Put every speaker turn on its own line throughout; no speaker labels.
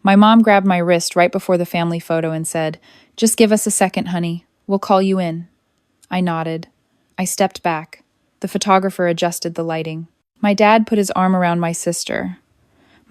My mom grabbed my wrist right before the family photo and said, "Just give us a second, honey. We'll call you in." I nodded. I stepped back. The photographer adjusted the lighting. My dad put his arm around my sister.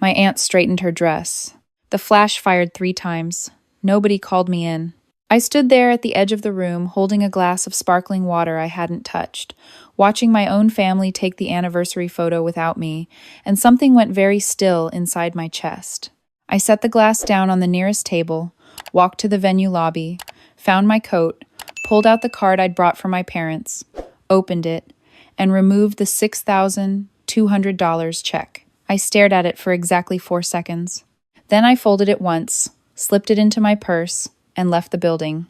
My aunt straightened her dress. The flash fired 3 times. Nobody called me in. I stood there at the edge of the room, holding a glass of sparkling water I hadn't touched, watching my own family take the anniversary photo without me, and something went very still inside my chest. I set the glass down on the nearest table, walked to the venue lobby, found my coat, pulled out the card I'd brought for my parents, opened it, and removed the $6,200 check. I stared at it for exactly 4 seconds. Then I folded it once, slipped it into my purse, and left the building.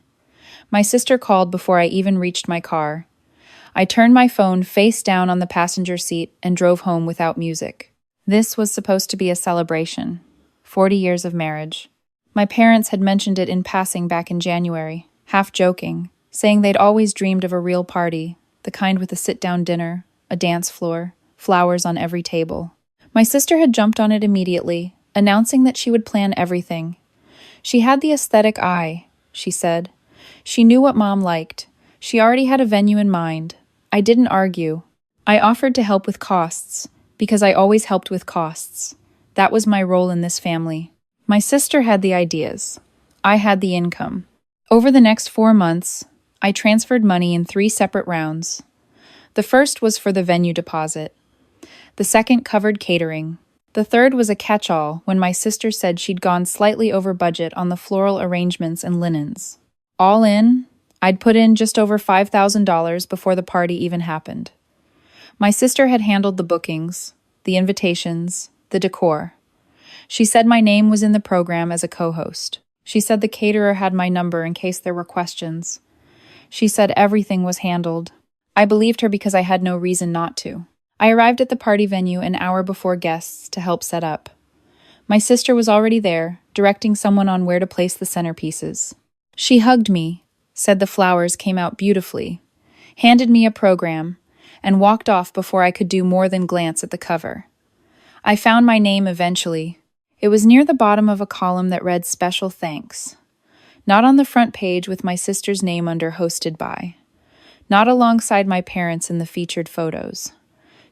My sister called before I even reached my car. I turned my phone face down on the passenger seat and drove home without music. This was supposed to be a celebration. 40 years of marriage. My parents had mentioned it in passing back in January, half joking, saying they'd always dreamed of a real party, the kind with a sit-down dinner, a dance floor, flowers on every table. My sister had jumped on it immediately, announcing that she would plan everything. She had the aesthetic eye, she said. She knew what Mom liked. She already had a venue in mind. I didn't argue. I offered to help with costs, because I always helped with costs. That was my role in this family. My sister had the ideas. I had the income. Over the next 4 months, I transferred money in 3 separate rounds. The first was for the venue deposit. The second covered catering. The third was a catch-all when my sister said she'd gone slightly over budget on the floral arrangements and linens. All in, I'd put in just over $5,000 before the party even happened. My sister had handled the bookings, the invitations, the decor. She said my name was in the program as a co-host. She said the caterer had my number in case there were questions. She said everything was handled. I believed her because I had no reason not to. I arrived at the party venue an hour before guests to help set up. My sister was already there, directing someone on where to place the centerpieces. She hugged me, said the flowers came out beautifully, handed me a program, and walked off before I could do more than glance at the cover. I found my name eventually. It was near the bottom of a column that read "Special Thanks." Not on the front page with my sister's name under "Hosted by." Not alongside my parents in the featured photos.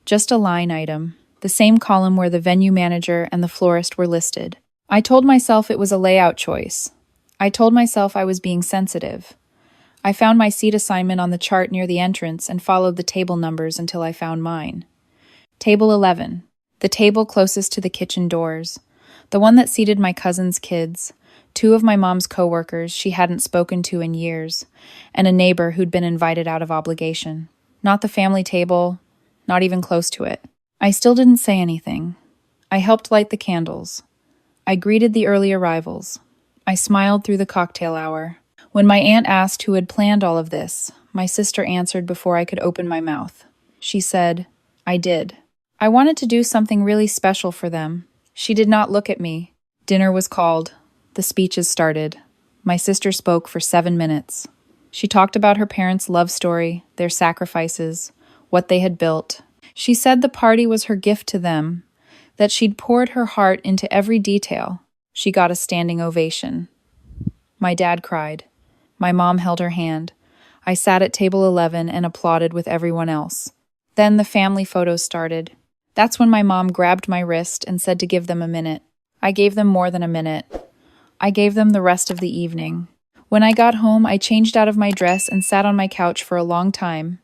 Just a line item, the same column where the venue manager and the florist were listed. I told myself it was a layout choice. I told myself I was being sensitive. I found my seat assignment on the chart near the entrance and followed the table numbers until I found mine. Table 11, the table closest to the kitchen doors, the one that seated my cousin's kids, 2 of my mom's coworkers she hadn't spoken to in years, and a neighbor who'd been invited out of obligation. Not the family table, not even close to it. I still didn't say anything. I helped light the candles. I greeted the early arrivals. I smiled through the cocktail hour. When my aunt asked who had planned all of this, my sister answered before I could open my mouth. She said, "I did." I wanted to do something really special for them. She did not look at me. Dinner was called. The speeches started. My sister spoke for 7 minutes. She talked about her parents' love story, their sacrifices, what they had built. She said the party was her gift to them, that she'd poured her heart into every detail. She got a standing ovation. My dad cried. My mom held her hand. I sat at table 11 and applauded with everyone else. Then the family photos started. That's when my mom grabbed my wrist and said to give them a minute. I gave them more than a minute. I gave them the rest of the evening. When I got home, I changed out of my dress and sat on my couch for a long time.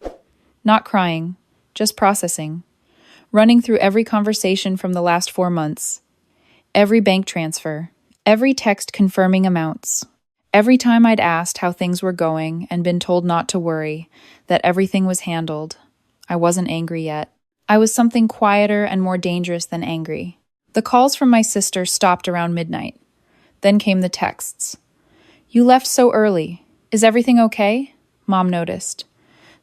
Not crying, just processing. Running through every conversation from the last 4 months. Every bank transfer. Every text confirming amounts. Every time I'd asked how things were going and been told not to worry, that everything was handled. I wasn't angry yet. I was something quieter and more dangerous than angry. The calls from my sister stopped around midnight. Then came the texts. "You left so early. Is everything okay?" Mom noticed.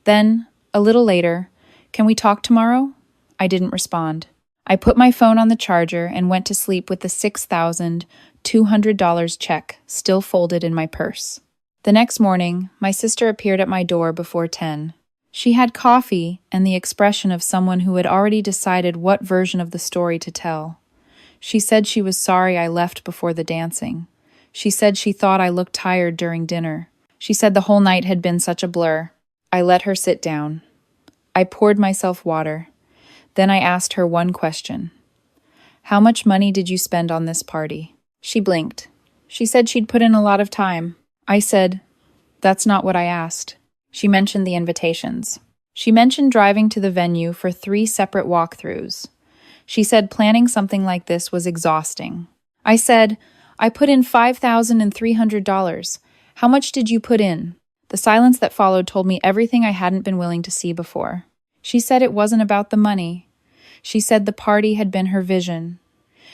Then, a little later, "Can we talk tomorrow?" I didn't respond. I put my phone on the charger and went to sleep with the $6,200 check still folded in my purse. The next morning, my sister appeared at my door before 10. She had coffee and the expression of someone who had already decided what version of the story to tell. She said she was sorry I left before the dancing. She said she thought I looked tired during dinner. She said the whole night had been such a blur. I let her sit down. I poured myself water. Then I asked her one question. How much money did you spend on this party? She blinked. She said she'd put in a lot of time. I said, that's not what I asked. She mentioned the invitations. She mentioned driving to the venue for 3 separate walkthroughs. She said planning something like this was exhausting. I said, I put in $5,300. How much did you put in? The silence that followed told me everything I hadn't been willing to see before. She said it wasn't about the money. She said the party had been her vision.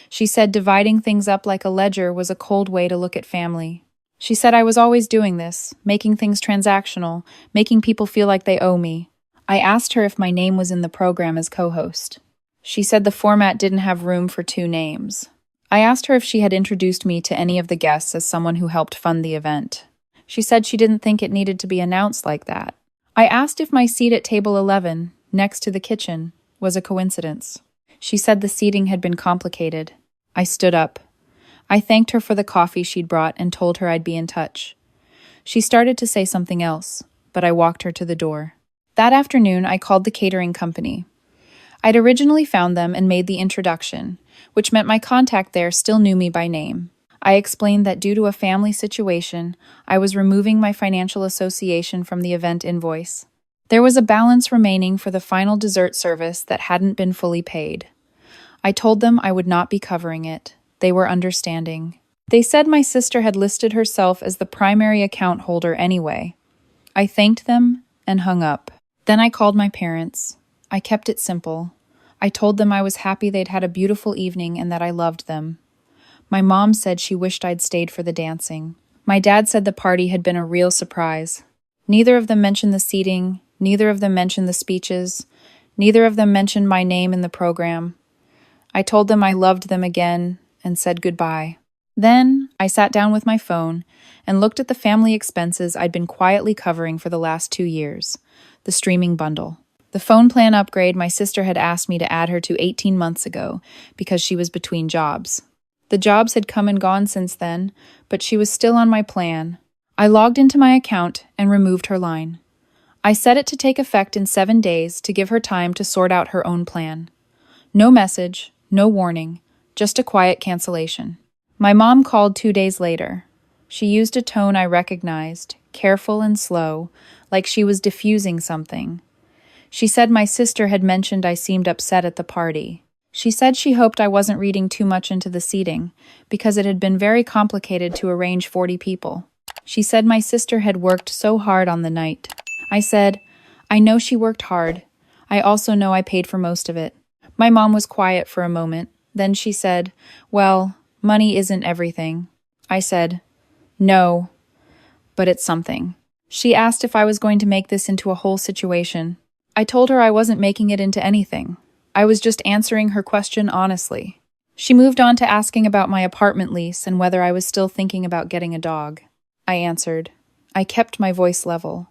She said dividing things up like a ledger was a cold way to look at family. She said I was always doing this, making things transactional, making people feel like they owe me. I asked her if my name was in the program as co-host. She said the format didn't have room for 2 names. I asked her if she had introduced me to any of the guests as someone who helped fund the event. She said she didn't think it needed to be announced like that. I asked if my seat at table 11, next to the kitchen, was a coincidence. She said the seating had been complicated. I stood up. I thanked her for the coffee she'd brought and told her I'd be in touch. She started to say something else, but I walked her to the door. That afternoon, I called the catering company. I'd originally found them and made the introduction, which meant my contact there still knew me by name. I explained that due to a family situation, I was removing my financial association from the event invoice. There was a balance remaining for the final dessert service that hadn't been fully paid. I told them I would not be covering it. They were understanding. They said my sister had listed herself as the primary account holder anyway. I thanked them and hung up. Then I called my parents. I kept it simple. I told them I was happy they'd had a beautiful evening and that I loved them. My mom said she wished I'd stayed for the dancing. My dad said the party had been a real surprise. Neither of them mentioned the seating, neither of them mentioned the speeches, neither of them mentioned my name in the program. I told them I loved them again and said goodbye. Then I sat down with my phone and looked at the family expenses I'd been quietly covering for the last 2 years, the streaming bundle. The phone plan upgrade my sister had asked me to add her to 18 months ago because she was between jobs. The jobs had come and gone since then, but she was still on my plan. I logged into my account and removed her line. I set it to take effect in 7 days to give her time to sort out her own plan. No message, no warning, just a quiet cancellation. My mom called 2 days later. She used a tone I recognized, careful and slow, like she was diffusing something. She said my sister had mentioned I seemed upset at the party. She said she hoped I wasn't reading too much into the seating, because it had been very complicated to arrange 40 people. She said my sister had worked so hard on the night. I said, I know she worked hard. I also know I paid for most of it. My mom was quiet for a moment. Then she said, well, money isn't everything. I said, no, but it's something. She asked if I was going to make this into a whole situation. I told her I wasn't making it into anything. I was just answering her question honestly. She moved on to asking about my apartment lease and whether I was still thinking about getting a dog. I answered. I kept my voice level.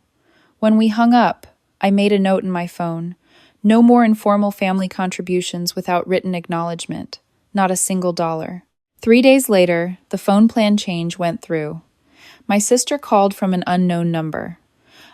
When we hung up, I made a note in my phone. No more informal family contributions without written acknowledgement. Not a single dollar. 3 days later, the phone plan change went through. My sister called from an unknown number.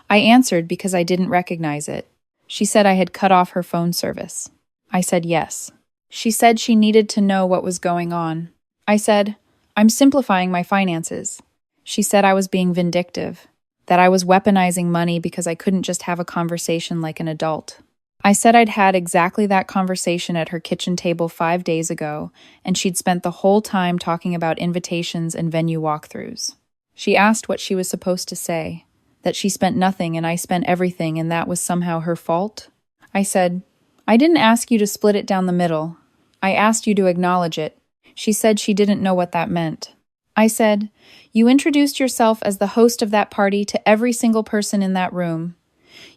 I answered because I didn't recognize it. She said I had cut off her phone service. I said yes. She said she needed to know what was going on. I said, I'm simplifying my finances. She said I was being vindictive, that I was weaponizing money because I couldn't just have a conversation like an adult. I said I'd had exactly that conversation at her kitchen table 5 days ago, and she'd spent the whole time talking about invitations and venue walkthroughs. She asked what she was supposed to say, that she spent nothing and I spent everything and that was somehow her fault. I said, I didn't ask you to split it down the middle. I asked you to acknowledge it. She said she didn't know what that meant. I said, you introduced yourself as the host of that party to every single person in that room.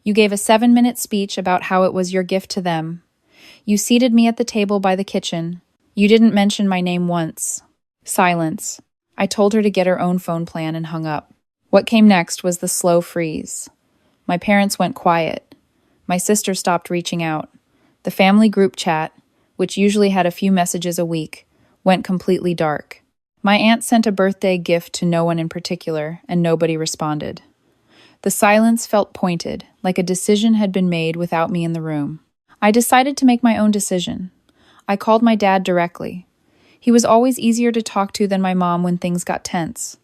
You gave a 7-minute speech about how it was your gift to them. You seated me at the table by the kitchen. You didn't mention my name once. Silence. I told her to get her own phone plan and hung up. What came next was the slow freeze. My parents went quiet. My sister stopped reaching out. The family group chat, which usually had a few messages a week, went completely dark. My aunt sent a birthday gift to no one in particular, and nobody responded. The silence felt pointed, like a decision had been made without me in the room. I decided to make my own decision. I called my dad directly. He was always easier to talk to than my mom when things got tense.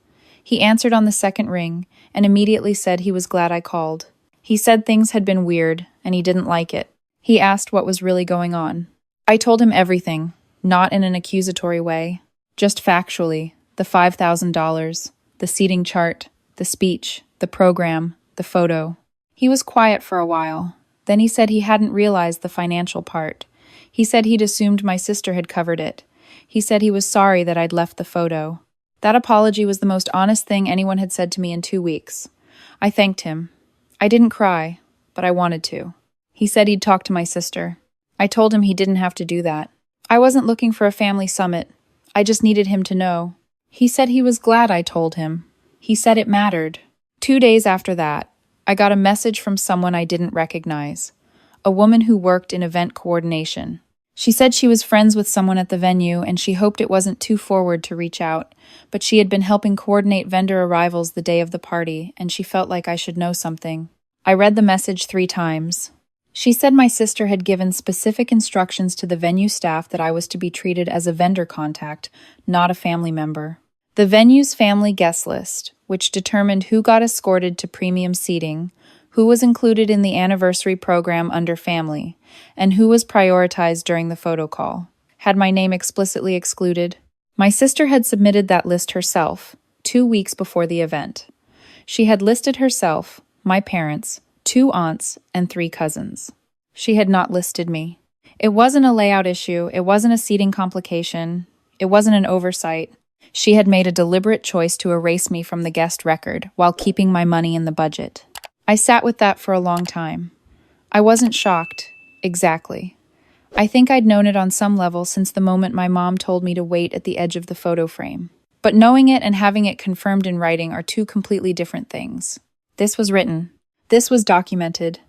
He answered on the second ring and immediately said he was glad I called. He said things had been weird and he didn't like it. He asked what was really going on. I told him everything, not in an accusatory way, just factually: the $5,000, the seating chart, the speech, the program, the photo. He was quiet for a while. Then he said he hadn't realized the financial part. He said he'd assumed my sister had covered it. He said he was sorry that I'd left the photo. That apology was the most honest thing anyone had said to me in 2 weeks. I thanked him. I didn't cry, but I wanted to. He said he'd talk to my sister. I told him he didn't have to do that. I wasn't looking for a family summit. I just needed him to know. He said he was glad I told him. He said it mattered. 2 days after that, I got a message from someone I didn't recognize, a woman who worked in event coordination. She said she was friends with someone at the venue and she hoped it wasn't too forward to reach out, but she had been helping coordinate vendor arrivals the day of the party and she felt like I should know something. I read the message 3 times. She said my sister had given specific instructions to the venue staff that I was to be treated as a vendor contact, not a family member. The venue's family guest list, which determined who got escorted to premium seating, who was included in the anniversary program under family, and who was prioritized during the photo call, had my name explicitly excluded. My sister had submitted that list herself, 2 weeks before the event. She had listed herself, my parents, 2 aunts, and 3 cousins. She had not listed me. It wasn't a layout issue, it wasn't a seating complication, it wasn't an oversight. She had made a deliberate choice to erase me from the guest record while keeping my money in the budget. I sat with that for a long time. I wasn't shocked, exactly. I think I'd known it on some level since the moment my mom told me to wait at the edge of the photo frame. But knowing it and having it confirmed in writing are 2 completely different things. This was written. This was documented.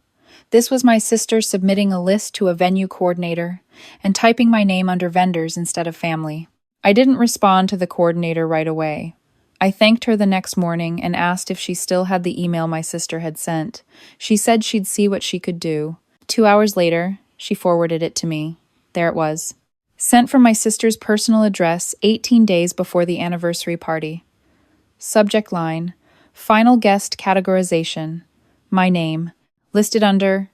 This was my sister submitting a list to a venue coordinator and typing my name under vendors instead of family. I didn't respond to the coordinator right away. I thanked her the next morning and asked if she still had the email my sister had sent. She said she'd see what she could do. 2 hours later, she forwarded it to me. There it was. Sent from my sister's personal address 18 days before the anniversary party. Subject line: Final guest categorization. My name. Listed under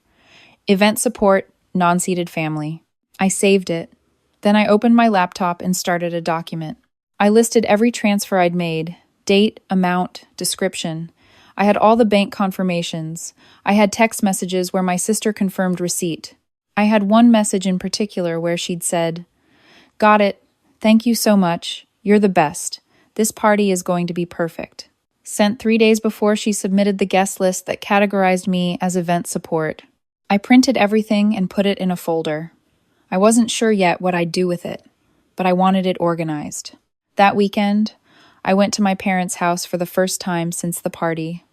Event Support, Non-Seated Family. I saved it. Then I opened my laptop and started a document. I listed every transfer I'd made: date, amount, description. I had all the bank confirmations. I had text messages where my sister confirmed receipt. I had one message in particular where she'd said, "Got it. Thank you so much. You're the best. This party is going to be perfect." Sent 3 days before she submitted the guest list that categorized me as event support. I printed everything and put it in a folder. I wasn't sure yet what I'd do with it, but I wanted it organized. That weekend, I went to my parents' house for the first time since the party.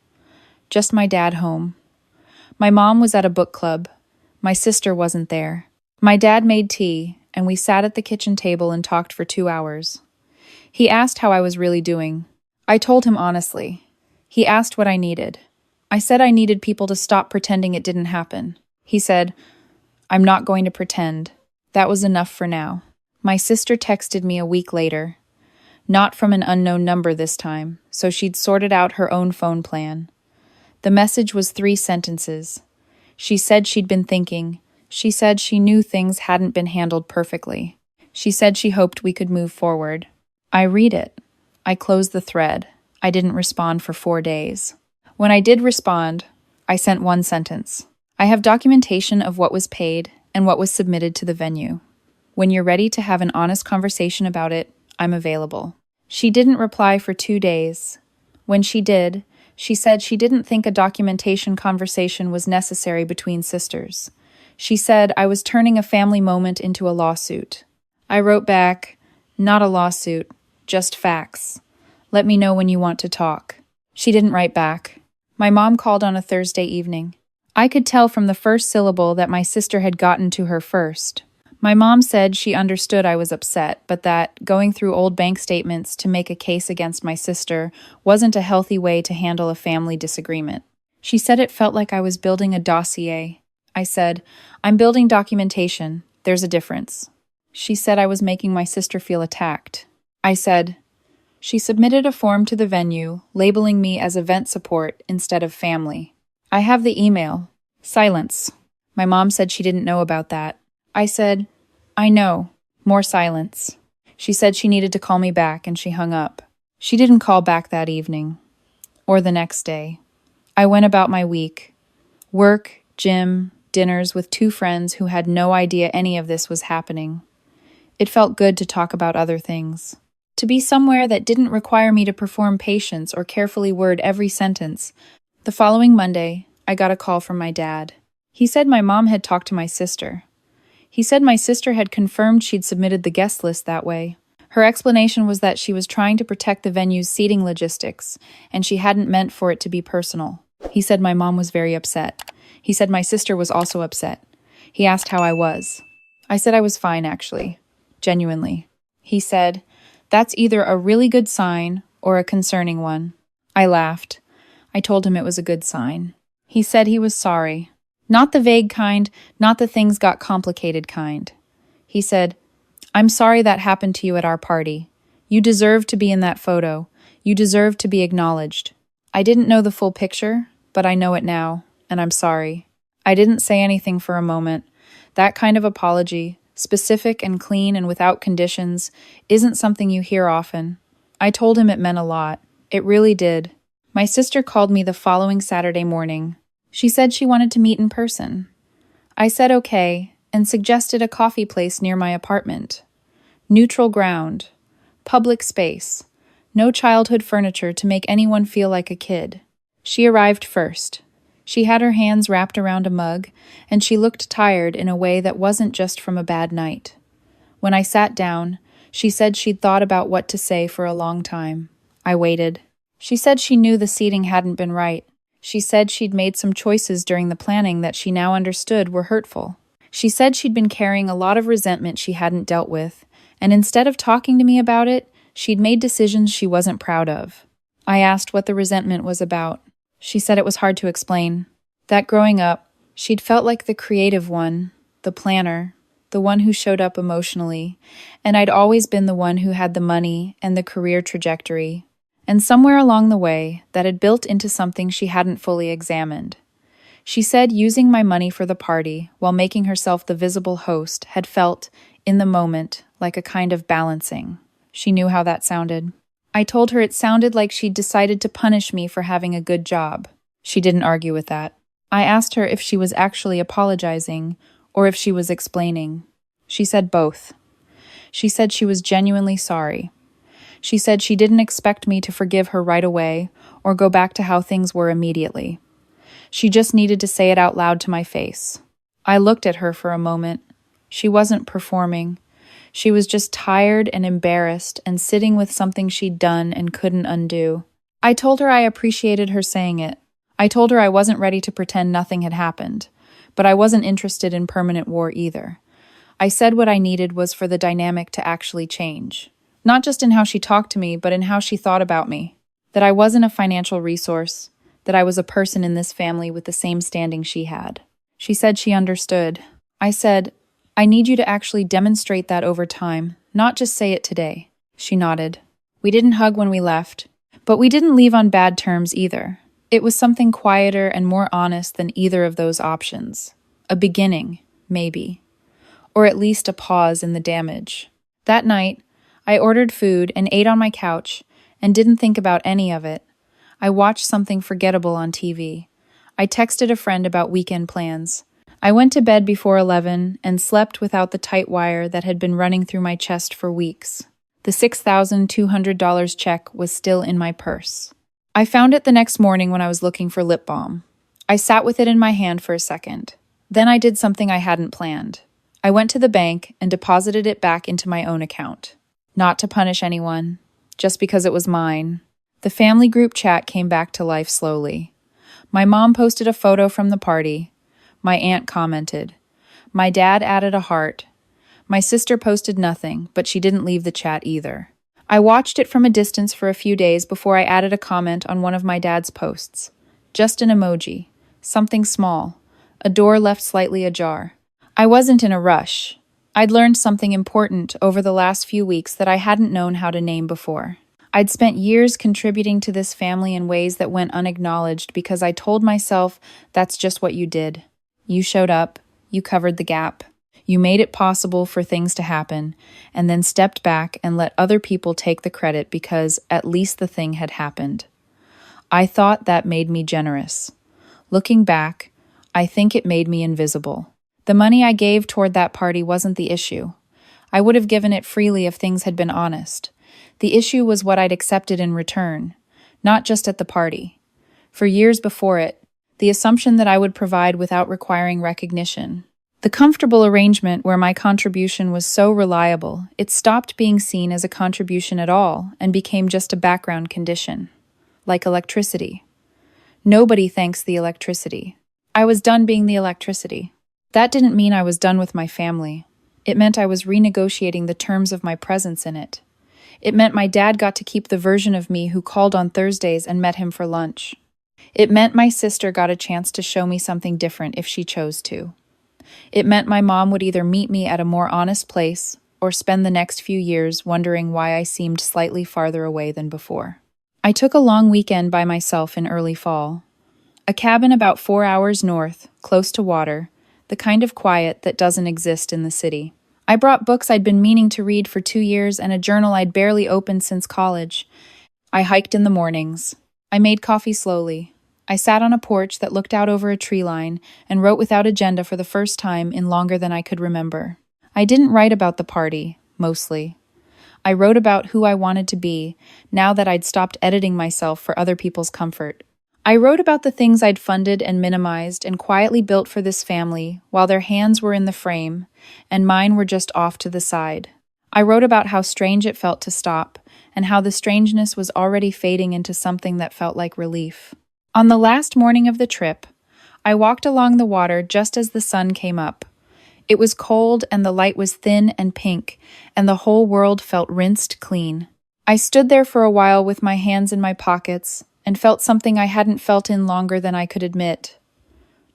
Just my dad home. My mom was at a book club. My sister wasn't there. My dad made tea, and we sat at the kitchen table and talked for 2 hours. He asked how I was really doing. I told him honestly. He asked what I needed. I said I needed people to stop pretending it didn't happen. He said, "I'm not going to pretend." That was enough for now. My sister texted me a week later. Not from an unknown number this time, so she'd sorted out her own phone plan. The message was 3 sentences. She said she'd been thinking. She said she knew things hadn't been handled perfectly. She said she hoped we could move forward. I read it. I closed the thread. I didn't respond for 4 days. When I did respond, I sent 1 sentence. I have documentation of what was paid and what was submitted to the venue. When you're ready to have an honest conversation about it, I'm available. She didn't reply for 2 days. When she did, she said she didn't think a documentation conversation was necessary between sisters. She said I was turning a family moment into a lawsuit. I wrote back, "Not a lawsuit, just facts. Let me know when you want to talk." She didn't write back. My mom called on a Thursday evening. I could tell from the first syllable that my sister had gotten to her first. My mom said she understood I was upset, but that going through old bank statements to make a case against my sister wasn't a healthy way to handle a family disagreement. She said it felt like I was building a dossier. I said, "I'm building documentation. There's a difference." She said I was making my sister feel attacked. I said, "She submitted a form to the venue, labeling me as event support instead of family. I have the email." Silence. My mom said she didn't know about that. I said, "I know." More silence. She said she needed to call me back, and she hung up. She didn't call back that evening. Or the next day. I went about my week. Work, gym, dinners with 2 friends who had no idea any of this was happening. It felt good to talk about other things. To be somewhere that didn't require me to perform patience or carefully word every sentence. The following Monday, I got a call from my dad. He said my mom had talked to my sister. He said my sister had confirmed she'd submitted the guest list that way. Her explanation was that she was trying to protect the venue's seating logistics, and she hadn't meant for it to be personal. He said my mom was very upset. He said my sister was also upset. He asked how I was. I said I was fine, actually. Genuinely. He said, "That's either a really good sign or a concerning one." I laughed. I told him it was a good sign. He said he was sorry. Not the vague kind, not the things got complicated kind. He said, "I'm sorry that happened to you at our party. You deserve to be in that photo. You deserve to be acknowledged. I didn't know the full picture, but I know it now, and I'm sorry." I didn't say anything for a moment. That kind of apology, specific and clean and without conditions, isn't something you hear often. I told him it meant a lot. It really did. My sister called me the following Saturday morning. She said she wanted to meet in person. I said okay, and suggested a coffee place near my apartment. Neutral ground. Public space. No childhood furniture to make anyone feel like a kid. She arrived first. She had her hands wrapped around a mug, and she looked tired in a way that wasn't just from a bad night. When I sat down, she said she'd thought about what to say for a long time. I waited. She said she knew the seating hadn't been right. She said she'd made some choices during the planning that she now understood were hurtful. She said she'd been carrying a lot of resentment she hadn't dealt with, and instead of talking to me about it, she'd made decisions she wasn't proud of. I asked what the resentment was about. She said it was hard to explain. That growing up, she'd felt like the creative one, the planner, the one who showed up emotionally, and I'd always been the one who had the money and the career trajectory. And somewhere along the way, that had built into something she hadn't fully examined. She said using my money for the party while making herself the visible host had felt, in the moment, like a kind of balancing. She knew how that sounded. I told her it sounded like she'd decided to punish me for having a good job. She didn't argue with that. I asked her if she was actually apologizing or if she was explaining. She said both. She said she was genuinely sorry. She said she didn't expect me to forgive her right away or go back to how things were immediately. She just needed to say it out loud to my face. I looked at her for a moment. She wasn't performing. She was just tired and embarrassed and sitting with something she'd done and couldn't undo. I told her I appreciated her saying it. I told her I wasn't ready to pretend nothing had happened, but I wasn't interested in permanent war either. I said what I needed was for the dynamic to actually change. Not just in how she talked to me, but in how she thought about me. That I wasn't a financial resource. That I was a person in this family with the same standing she had. She said she understood. I said, "I need you to actually demonstrate that over time, not just say it today." She nodded. We didn't hug when we left, but we didn't leave on bad terms either. It was something quieter and more honest than either of those options. A beginning, maybe. Or at least a pause in the damage. That night, I ordered food and ate on my couch and didn't think about any of it. I watched something forgettable on TV. I texted a friend about weekend plans. I went to bed before 11 and slept without the tight wire that had been running through my chest for weeks. The $6,200 check was still in my purse. I found it the next morning when I was looking for lip balm. I sat with it in my hand for a second. Then I did something I hadn't planned. I went to the bank and deposited it back into my own account. Not to punish anyone, just because it was mine. The family group chat came back to life slowly. My mom posted a photo from the party. My aunt commented. My dad added a heart. My sister posted nothing, but she didn't leave the chat either. I watched it from a distance for a few days before I added a comment on one of my dad's posts. Just an emoji. Something small. A door left slightly ajar. I wasn't in a rush. I'd learned something important over the last few weeks that I hadn't known how to name before. I'd spent years contributing to this family in ways that went unacknowledged because I told myself that's just what you did. You showed up, you covered the gap, you made it possible for things to happen, and then stepped back and let other people take the credit because at least the thing had happened. I thought that made me generous. Looking back, I think it made me invisible. The money I gave toward that party wasn't the issue. I would have given it freely if things had been honest. The issue was what I'd accepted in return, not just at the party. For years before it, the assumption that I would provide without requiring recognition. The comfortable arrangement where my contribution was so reliable, it stopped being seen as a contribution at all and became just a background condition. Like electricity. Nobody thanks the electricity. I was done being the electricity. That didn't mean I was done with my family. It meant I was renegotiating the terms of my presence in it. It meant my dad got to keep the version of me who called on Thursdays and met him for lunch. It meant my sister got a chance to show me something different if she chose to. It meant my mom would either meet me at a more honest place or spend the next few years wondering why I seemed slightly farther away than before. I took a long weekend by myself in early fall. A cabin about 4 hours north, close to water, the kind of quiet that doesn't exist in the city. I brought books I'd been meaning to read for 2 years and a journal I'd barely opened since college. I hiked in the mornings. I made coffee slowly. I sat on a porch that looked out over a tree line and wrote without agenda for the first time in longer than I could remember. I didn't write about the party, mostly. I wrote about who I wanted to be, now that I'd stopped editing myself for other people's comfort. I wrote about the things I'd funded and minimized and quietly built for this family while their hands were in the frame and mine were just off to the side. I wrote about how strange it felt to stop and how the strangeness was already fading into something that felt like relief. On the last morning of the trip, I walked along the water just as the sun came up. It was cold and the light was thin and pink, and the whole world felt rinsed clean. I stood there for a while with my hands in my pockets and felt something I hadn't felt in longer than I could admit.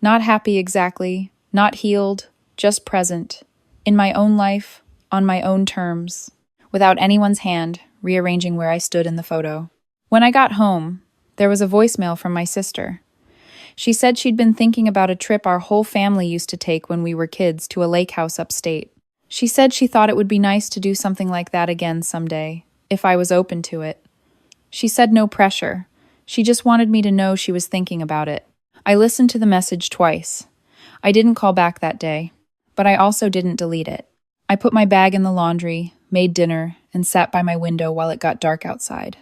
Not happy exactly, not healed, just present. In my own life, on my own terms, without anyone's hand, rearranging where I stood in the photo. When I got home, there was a voicemail from my sister. She said she'd been thinking about a trip our whole family used to take when we were kids to a lake house upstate. She said she thought it would be nice to do something like that again someday, if I was open to it. She said no pressure. She just wanted me to know she was thinking about it. I listened to the message twice. I didn't call back that day, but I also didn't delete it. I put my bag in the laundry, made dinner, and sat by my window while it got dark outside.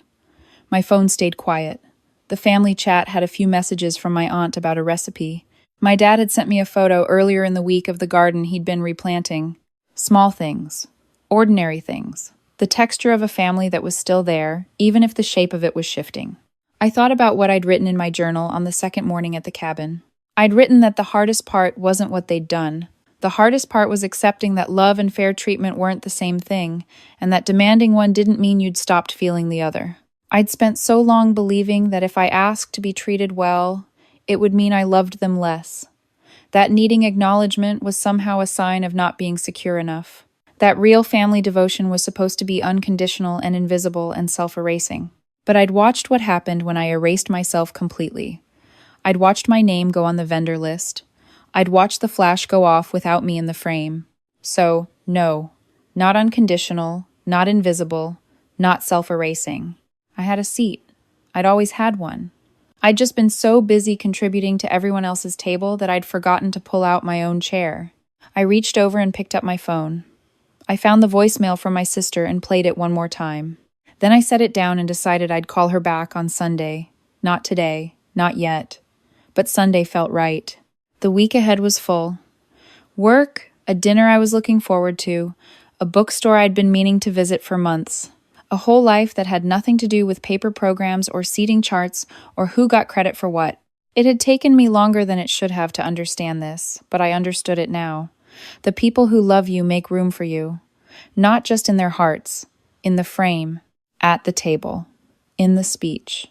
My phone stayed quiet. The family chat had a few messages from my aunt about a recipe. My dad had sent me a photo earlier in the week of the garden he'd been replanting. Small things. Ordinary things. The texture of a family that was still there, even if the shape of it was shifting. I thought about what I'd written in my journal on the second morning at the cabin. I'd written that the hardest part wasn't what they'd done. The hardest part was accepting that love and fair treatment weren't the same thing, and that demanding one didn't mean you'd stopped feeling the other. I'd spent so long believing that if I asked to be treated well, it would mean I loved them less. That needing acknowledgement was somehow a sign of not being secure enough. That real family devotion was supposed to be unconditional and invisible and self-erasing. But I'd watched what happened when I erased myself completely. I'd watched my name go on the vendor list. I'd watched the flash go off without me in the frame. So, no, not unconditional, not invisible, not self-erasing. I had a seat. I'd always had one. I'd just been so busy contributing to everyone else's table that I'd forgotten to pull out my own chair. I reached over and picked up my phone. I found the voicemail from my sister and played it one more time. Then I set it down and decided I'd call her back on Sunday. Not today, not yet. But Sunday felt right. The week ahead was full. Work, a dinner I was looking forward to, a bookstore I'd been meaning to visit for months. A whole life that had nothing to do with paper programs or seating charts or who got credit for what. It had taken me longer than it should have to understand this, but I understood it now. The people who love you make room for you, not just in their hearts, in the frame, at the table, in the speech,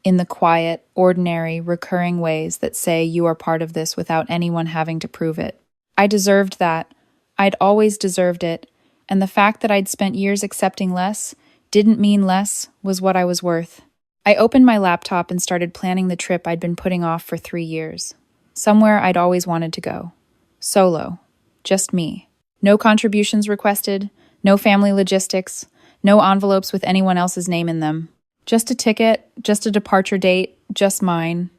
in the quiet, ordinary, recurring ways that say you are part of this without anyone having to prove it. I deserved that. I'd always deserved it, and the fact that I'd spent years accepting less didn't mean less was what I was worth. I opened my laptop and started planning the trip I'd been putting off for 3 years. Somewhere I'd always wanted to go. Solo. Just me. No contributions requested, no family logistics, no envelopes with anyone else's name in them. Just a ticket, just a departure date, just mine,